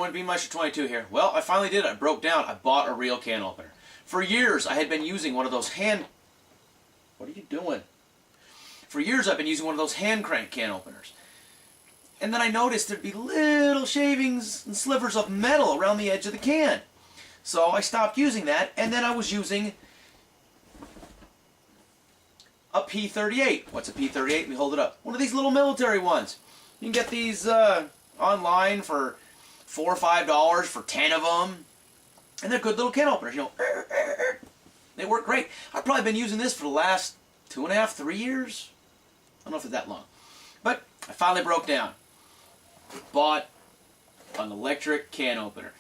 everyone, BMeister22 here. Well, I finally did it. I broke down. I bought a real can opener. For years, I had been using one of those hand... What are you doing? For years, I've been using one of those hand crank can openers. And then I noticed there'd be little shavings and slivers of metal around the edge of the can. So I stopped using that, and then I was using a P38. What's a P38? Let me hold it up. One of these little military ones. You can get these online for $4 or $5 for 10 of them. And they're good little can openers, you know. They work great. I've probably been using this for the last 2.5, 3 years. I don't know if it's that long. But I finally broke down. Bought an electric can opener.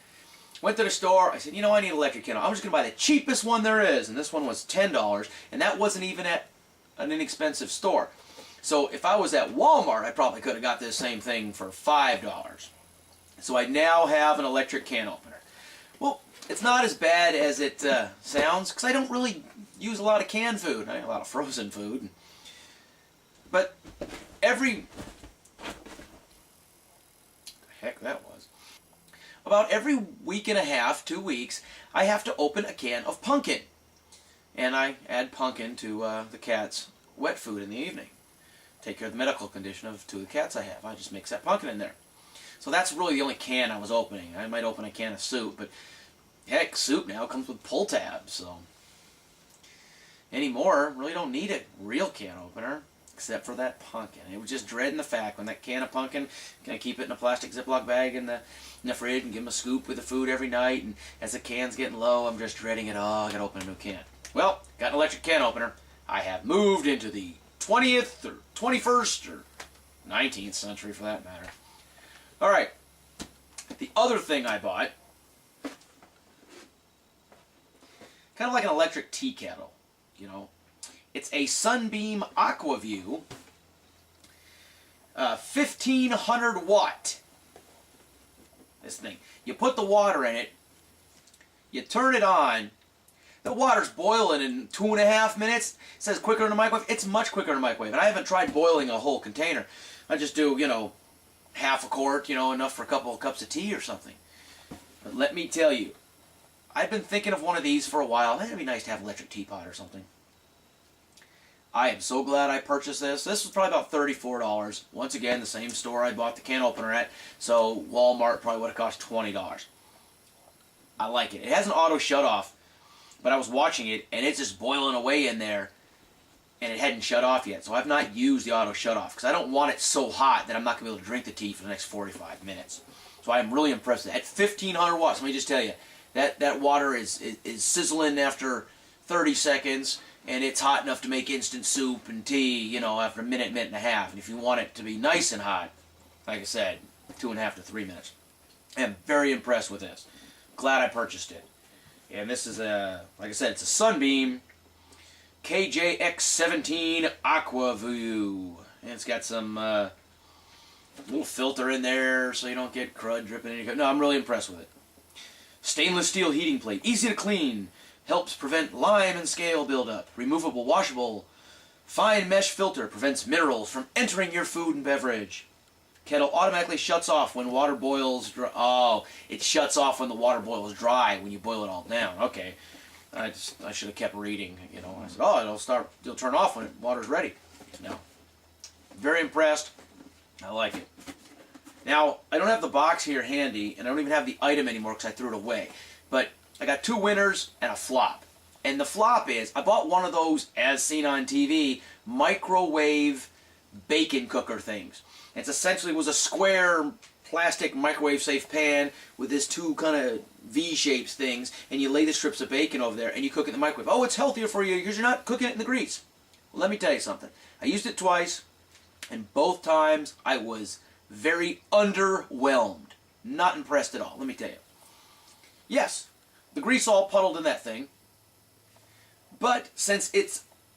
Went to the store. I said, you know, I need an electric can opener. I'm just going to buy the cheapest one there is. And this one was $10. And that wasn't even at an inexpensive store. So if I was at Walmart, I probably could have got this same thing for $5. So I now have an electric can opener. Well, it's not as bad as it sounds, because I don't really use a lot of canned food. I eat a lot of frozen food. But about every week and a half, 2 weeks, I have to open a can of pumpkin. And I add pumpkin to the cat's wet food in the evening. Take care of the medical condition of 2 of the cats I have. I just mix that pumpkin in there. So that's really the only can I was opening. I might open a can of soup, but heck, soup now comes with pull tabs, so anymore, really don't need a real can opener, except for that pumpkin. It was just dreading the fact when that can of pumpkin, can I keep it in a plastic Ziploc bag in the fridge and give them a scoop with the food every night, and as the can's getting low, I'm just dreading it. Oh, I gotta open a new can. Well, got an electric can opener. I have moved into the 20th or 21st or 19th century for that matter. Alright, the other thing I bought, kind of like an electric tea kettle, you know. It's a Sunbeam AquaView 1500 watt. This thing. You put the water in it, you turn it on, the water's boiling in 2.5 minutes. It says quicker in the microwave. It's much quicker in the microwave. And I haven't tried boiling a whole container. I just do, you know, half a quart, you know, enough for a couple of cups of tea or something. But let me tell you, I've been thinking of one of these for a while. It'd be nice to have an electric teapot or something. I am so glad I purchased this. This was probably about $34. Once again, the same store I bought the can opener at. So Walmart probably would have cost $20. I like it. It has an auto shut off. But I was watching it, and it's just boiling away in there, and it hadn't shut off yet. So I've not used the auto shut off, because I don't want it so hot that I'm not going to be able to drink the tea for the next 45 minutes. So I'm really impressed with that. At 1500 watts, let me just tell you, that water is sizzling after 30 seconds, and it's hot enough to make instant soup and tea, you know, after a minute, minute and a half. And if you want it to be nice and hot, like I said, 2.5 to 3 minutes. I am very impressed with this. Glad I purchased it. And this is a, like I said, it's a Sunbeam KJX17 AquaView. And it's got some little filter in there so you don't get crud dripping in your cup. No, I'm really impressed with it. Stainless steel heating plate, easy to clean, helps prevent lime and scale buildup. Removable, washable, fine mesh filter prevents minerals from entering your food and beverage. Kettle automatically shuts off when water boils dry. Oh, it shuts off when the water boils dry when you boil it all down. Okay, I should have kept reading. You know, I said, oh, it'll turn off when water's ready. No, very impressed. I like it. Now I don't have the box here handy, and I don't even have the item anymore because I threw it away. But I got 2 winners and a flop. And the flop is I bought one of those, as seen on TV, microwave bacon cooker things. It essentially was a square plastic microwave safe pan with this 2 kind of V-shaped things, and you lay the strips of bacon over there and you cook it in the microwave. Oh, it's healthier for you because you're not cooking it in the grease. Well, let me tell you something. I used it twice, and both times I was very underwhelmed. Not impressed at all, let me tell you. Yes, the grease all puddled in that thing, but since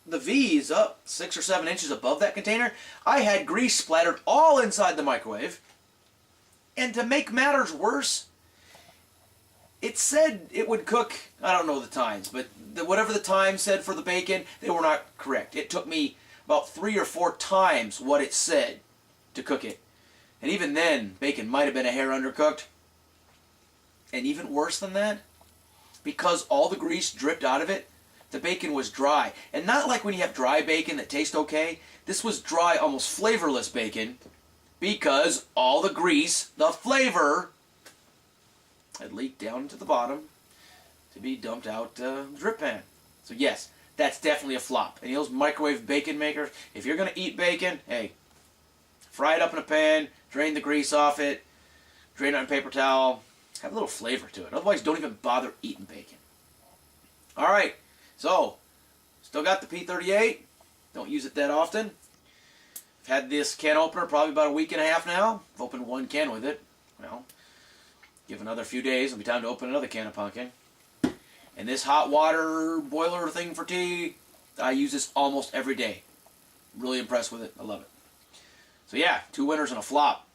the V is up 6 or 7 inches above that container, I had grease splattered all inside the microwave. And to make matters worse, it said it would cook, I don't know the times, but whatever the time said for the bacon, they were not correct. It took me about 3 or 4 times what it said to cook it. And even then, bacon might have been a hair undercooked. And even worse than that, because all the grease dripped out of it, the bacon was dry. And not like when you have dry bacon that tastes okay. This was dry, almost flavorless bacon, because all the grease, the flavor, had leaked down into the bottom to be dumped out the drip pan. So yes, that's definitely a flop. And those microwave bacon makers, if you're going to eat bacon, hey, fry it up in a pan, drain the grease off it, drain it on a paper towel, have a little flavor to it. Otherwise, don't even bother eating bacon. All right, so still got the P38. Don't use it that often. I've had this can opener probably about a week and a half now. I've opened one can with it. Well, give another few days, it'll be time to open another can of pumpkin. And this hot water boiler thing for tea, I use this almost every day. Really impressed with it. I love it. So yeah, 2 winners and a flop.